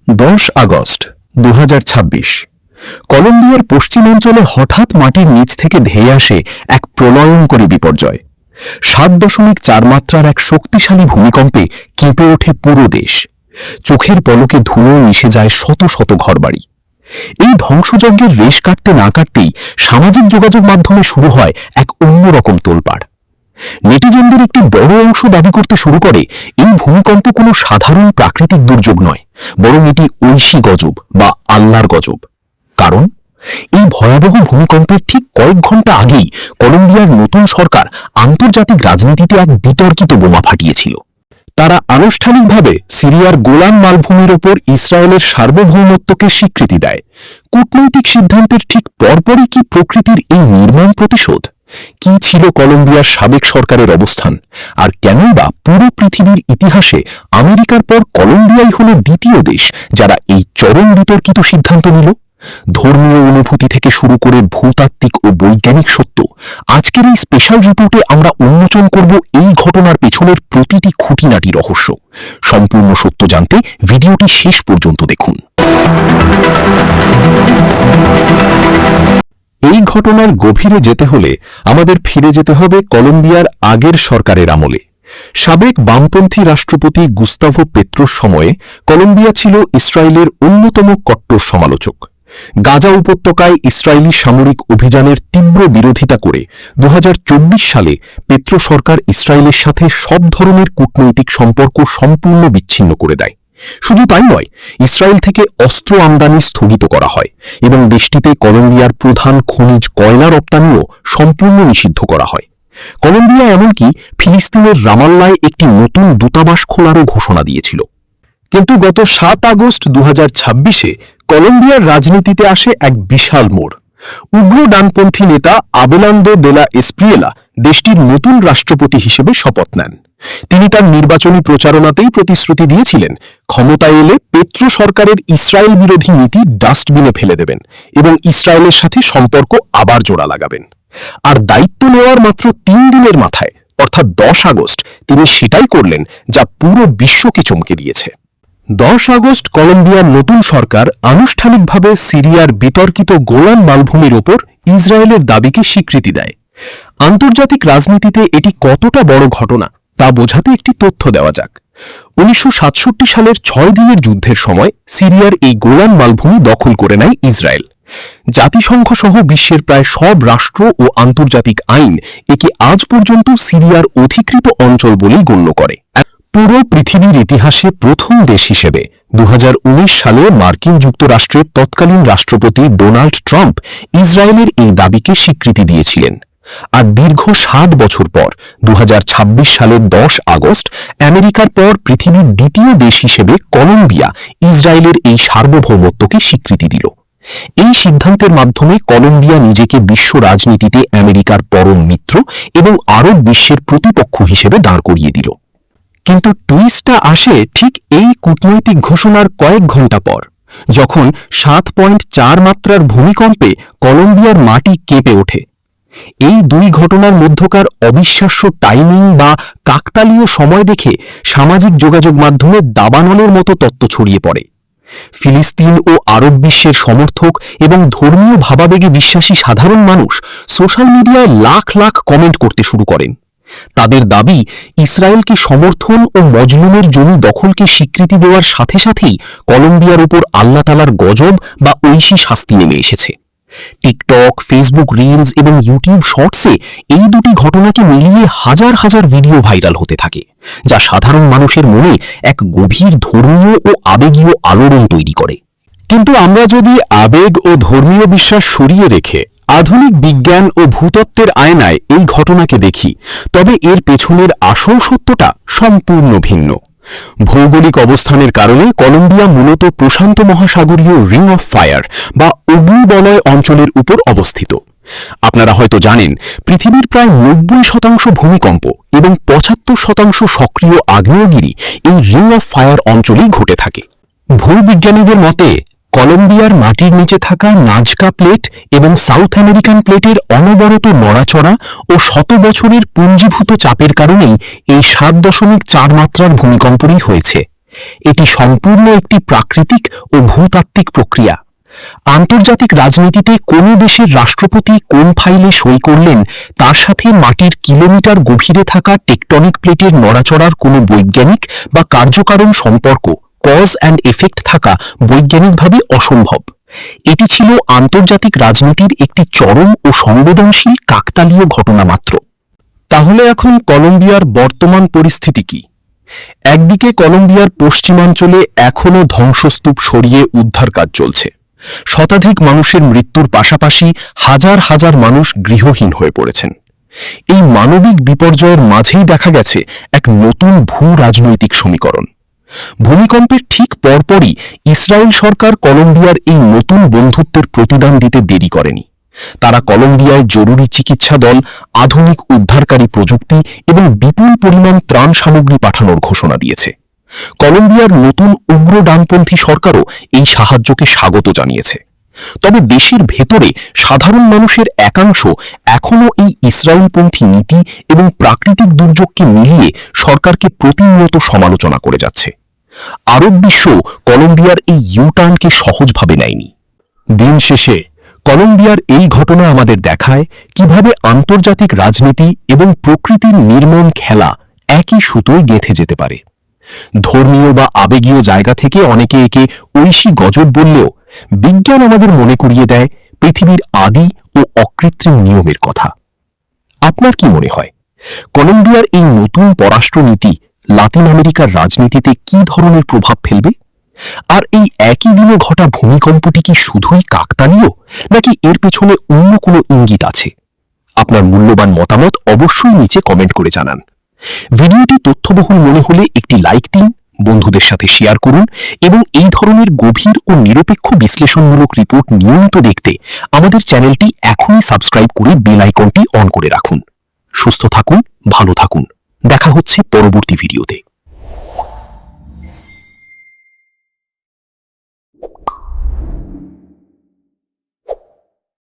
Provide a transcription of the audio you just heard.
10 August 2026 কলম্বিয়ার পশ্চিমাঞ্চলে হঠাৎ মাটির নিচ থেকে ধেয়ে আসে এক প্রলয়ঙ্করী বিপর্যয়। 7.4 মাত্রার এক শক্তিশালী ভূমিকম্পে কেঁপে ওঠে পুরো দেশ। চোখের পলকে ধুলোয় মিশে যায় শত শত ঘরবাড়ি। এই ধ্বংসযজ্ঞের রেশ কাটতে না কাটতেই সামাজিক যোগাযোগ মাধ্যমে শুরু হয় এক অন্যরকম তোলপাড়। নেটিজেনদের একটি বড় অংশ দাবি করতে শুরু করে এই ভূমিকম্প কোনো সাধারণ প্রাকৃতিক দুর্যোগ নয়, বরং এটি ঐশী গজব বা আল্লাহর গজব। কারণ এই ভয়াবহ ভূমিকম্পের ঠিক কয়েক ঘন্টা আগেই কলম্বিয়ার নতুন সরকার আন্তর্জাতিক রাজনীতিতে এক বিতর্কিত বোমা ফাটিয়েছিল। তারা আনুষ্ঠানিকভাবে সিরিয়ার গোলান মালভূমির ওপর ইসরায়েলের সার্বভৌমত্বকে স্বীকৃতি দেয়। কূটনৈতিক সিদ্ধান্তের ঠিক পরপরই কি প্রকৃতির এই নির্মম প্রতিশোধ? কি ছিল কলম্বিয়ার সাবেক সরকারের অবস্থান, আর কেনই বা পুরো পৃথিবীর ইতিহাসে আমেরিকার পর কলম্বিয়াই হল দ্বিতীয় দেশ যারা এই চরম বিতর্কিত সিদ্ধান্ত নিল? ধর্মীয় অনুভূতি থেকে শুরু করে ভূতাত্ত্বিক ও বৈজ্ঞানিক সত্য, আজকের এই স্পেশাল রিপোর্টে আমরা উন্মোচন করব এই ঘটনার পেছনের প্রতিটি খুঁটিনাটি রহস্য। সম্পূর্ণ সত্য জানতে ভিডিওটি শেষ পর্যন্ত দেখুন। এই ঘটনার গভীরে যেতে হলে আমাদের ফিরে যেতে হবে কলম্বিয়ার আগের সরকারের আমলে। সাবেক বামপন্থী রাষ্ট্রপতি গুস্তাভো পেত্রোর সময়ে কলম্বিয়া ছিল ইসরায়েলের অন্যতম কট্টর সমালোচক। গাজা উপত্যকায় ইসরায়েলি সামরিক অভিযানের তীব্র বিরোধিতা করে 2024 সালে পেত্রো সরকার ইসরায়েলের সাথে সব ধরনের কূটনৈতিক সম্পর্ক সম্পূর্ণ বিচ্ছিন্ন করে দেয়। শুধু তাই নয়, ইসরায়েল থেকে অস্ত্র আমদানি স্থগিত করা হয় এবং দেশটিতে কলম্বিয়ার প্রধান খনিজ কয়লা রপ্তানিও সম্পূর্ণ নিষিদ্ধ করা হয়। কলম্বিয়া এমনকি ফিলিস্তিনের রামাল্লায় একটি নতুন দূতাবাস খোলারও ঘোষণা দিয়েছিল। কিন্তু গত 7 আগস্ট 2026-এ কলম্বিয়ার রাজনীতিতে আসে এক বিশাল মোড়। উগ্র ডানপন্থী নেতা আবেলান্দো দে লা এসপ্রিয়েলা দেশটির নতুন রাষ্ট্রপতি হিসেবে শপথ নেন। তিনি তার নির্বাচনী প্রচারণাতেই প্রতিশ্রুতি দিয়েছিলেন, ক্ষমতায় এলে পেত্রো সরকারের ইসরায়েল বিরোধী নীতি ডাস্টবিনে ফেলে দেবেন এবং ইসরায়েলের সাথে সম্পর্ক আবার জোড়া লাগাবেন। আর দায়িত্ব নেওয়ার মাত্র 3 দিনের মাথায়, অর্থাৎ 10 আগস্ট, তিনি সেটাই করলেন যা পুরো বিশ্বকে চমকে দিয়েছে। 10 আগস্ট কলম্বিয়ার নতুন সরকার আনুষ্ঠানিকভাবে সিরিয়ার বিতর্কিত গোলান মালভূমির ওপর ইসরায়েলের দাবিকে স্বীকৃতি দেয়। আন্তর্জাতিক রাজনীতিতে এটি কতটা বড় ঘটনা তা বোঝাতে একটি তথ্য দেওয়া যাক। 1967 সালের 6 দিনের যুদ্ধের সময় সিরিয়ার এই গোলান মালভূমি দখল করে নেয় ইসরায়েল। জাতিসংঘ সহ বিশ্বের প্রায় সব রাষ্ট্র ও আন্তর্জাতিক আইন একে আজ পর্যন্ত সিরিয়ার অধিকৃত অঞ্চল বলেই গণ্য করে। পুরো পৃথিবীর ইতিহাসে প্রথম দেশ হিসেবে 2019 সালে মার্কিন যুক্তরাষ্ট্রের তৎকালীন রাষ্ট্রপতি ডোনাল্ড ট্রাম্প ইসরায়েলের এই দাবিকে স্বীকৃতি দিয়েছিলেন। আর দীর্ঘ 7 বছর পর 2026 সালের 10 আগস্ট আমেরিকার পর পৃথিবীর দ্বিতীয় দেশ হিসেবে কলম্বিয়া ইসরায়েলের এই সার্বভৌমত্বকে স্বীকৃতি দিল। এই সিদ্ধান্তের মাধ্যমে কলম্বিয়া নিজেকে বিশ্ব রাজনীতিতে আমেরিকার পরম মিত্র এবং আরব বিশ্বের প্রতিপক্ষ হিসেবে দাঁড় করিয়ে দিল। কিন্তু টুইস্টটা আসে ঠিক এই কূটনৈতিক ঘোষণার কয়েক ঘন্টা পর, যখন 7.4 মাত্রার ভূমিকম্পে কলম্বিয়ার মাটি কেঁপে ওঠে। এই দুই ঘটনার মধ্যকার অবিশ্বাস্য টাইমিং বা কাকতালীয় সময় দেখে সামাজিক যোগাযোগ মাধ্যমে দাবানলের মতো তত্ত্ব ছড়িয়ে পড়ে। ফিলিস্তিন ও আরব বিশ্বের সমর্থক এবং ধর্মীয় ভাবাবেগে বিশ্বাসী সাধারণ মানুষ সোশ্যাল মিডিয়ায় লাখ লাখ কমেন্ট করতে শুরু করেন। তাদের দাবি, ইসরায়েলকে সমর্থন ও মজলুমের জমি দখলকে স্বীকৃতি দেওয়ার সাথে সাথেই কলম্বিয়ার উপর আল্লাহ তাআলার গজব বা ঐশী শাস্তি নেমে এসেছে। টিকটক, ফেসবুক রিলস এবং ইউটিউব শর্টসে এই দুটি ঘটনাকে মিলিয়ে হাজার হাজার ভিডিও ভাইরাল হতে থাকে, যা সাধারণ মানুষের মনে এক গভীর ধর্মীয় ও আবেগীয় আলোড়ন তৈরি করে। কিন্তু আমরা যদি আবেগ ও ধর্মীয় বিশ্বাস সরিয়ে রেখে আধুনিক বিজ্ঞান ও ভূতত্ত্বের আয়নায় এই ঘটনাকে দেখি, তবে এর পেছনের আসল সত্যটা সম্পূর্ণ ভিন্ন। ভৌগোলিক অবস্থানের কারণে কলম্বিয়া মূলত প্রশান্ত মহাসাগরীয় রিং অফ ফায়ার বা অগ্নিবলয় অঞ্চলের উপর অবস্থিত। আপনারা হয়তো জানেন, পৃথিবীর প্রায় 90% ভূমিকম্প এবং 75% সক্রিয় আগ্নেয়গিরি এই রিং অফ ফায়ার অঞ্চলেই ঘটে থাকে। ভূবিজ্ঞানীদের মতে কলম্বিয়ার মাটির নিচে থাকা নাজকা প্লেট এবং সাউথ আমেরিকান প্লেটের অনবরত নড়াচড়া ও শত বছরের পুঞ্জীভূত চাপের কারণেই এই 7.4 মাত্রার ভূমিকম্পই হয়েছে। এটি সম্পূর্ণ একটি প্রাকৃতিক ও ভূতাত্ত্বিক প্রক্রিয়া। আন্তর্জাতিক রাজনীতিতে কোন দেশের রাষ্ট্রপতি কোন ফাইলে সই করলেন তার সাথে মাটির কিলোমিটার গভীরে থাকা টেকটনিক প্লেটের নড়াচড়ার কোনো বৈজ্ঞানিক বা কার্যকারণ সম্পর্ক, কজ অ্যান্ড এফেক্ট থাকা বৈজ্ঞানিকভাবে অসম্ভব। এটি ছিল আন্তর্জাতিক রাজনীতির একটি চরম ও সংবেদনশীল কাকতালীয় ঘটনা মাত্র। তাহলে এখন কলম্বিয়ার বর্তমান পরিস্থিতি কি? একদিকে কলম্বিয়ার পশ্চিমাঞ্চলে এখনও ধ্বংসস্তূপ সরিয়ে উদ্ধার কাজ চলছে। শতাধিক মানুষের মৃত্যুর পাশাপাশি হাজার হাজার মানুষ গৃহহীন হয়ে পড়েছেন। এই মানবিক বিপর্যয়ের মাঝেই দেখা গেছে এক নতুন ভূ রাজনৈতিক সমীকরণ। ভূমিকম্পের ঠিক পরপরই ইসরায়েল সরকার কলম্বিয়ার এই নতুন বন্ধুত্বের প্রতিদান দিতে দেরি করেনি। তারা কলম্বিয়ায় জরুরি চিকিৎসা দল, আধুনিক উদ্ধারকারী প্রযুক্তি এবং বিপুল পরিমাণ ত্রাণ সামগ্রী পাঠানোর ঘোষণা দিয়েছে। কলম্বিয়ার নতুন উগ্র ডানপন্থী সরকারও এই সাহায্যকে স্বাগত জানিয়েছে। তবে দেশের ভেতরে সাধারণ মানুষের একাংশ এখনও এই ইসরায়েলপন্থী নীতি এবং প্রাকৃতিক দুর্যোগকে মিলিয়ে সরকারকে প্রতিনিয়ত সমালোচনা করে যাচ্ছে। আরব বিশ্ব কলম্বিয়ার এই ইউটার্নকে সহজভাবে নেয়নি। দিন শেষে কলম্বিয়ার এই ঘটনা আমাদের দেখায় কিভাবে আন্তর্জাতিক রাজনীতি এবং প্রকৃতির নির্মম খেলা একই সুতোয় গেঁথে যেতে পারে। ধর্মীয় বা আবেগীয় জায়গা থেকে অনেকে একে ঐশী গজব বললেও বিজ্ঞান আমাদের মনে করিয়ে দেয় পৃথিবীর আদি ও অকৃত্রিম নিয়মের কথা। আপনার কি মনে হয়, কলম্বিয়ার এই নতুন পররাষ্ট্রনীতি লাতিন আমেরিকার রাজনীতিতে কি ধরনের প্রভাব ফেলবে? আর এই একই দিনে ঘটা ভূমিকম্পটি কি শুধুই কাকতালীয়, নাকি এর পেছনে অন্য কোনো ইঙ্গিত আছে? আপনার মূল্যবান মতামত অবশ্যই নিচে কমেন্ট করে জানান। ভিডিওটি তথ্যবহুল মনে হলে একটি লাইক দিন, বন্ধুদের সাথে শেয়ার করুন এবং এই ধরনের গভীর ও নিরপেক্ষ বিশ্লেষণমূলক রিপোর্ট নিয়মিত দেখতে আমাদের চ্যানেলটি এখনই সাবস্ক্রাইব করে বেল আইকনটি অন করে রাখুন। সুস্থ থাকুন, ভালো থাকুন। দেখা হচ্ছে পরবর্তী ভিডিওতে।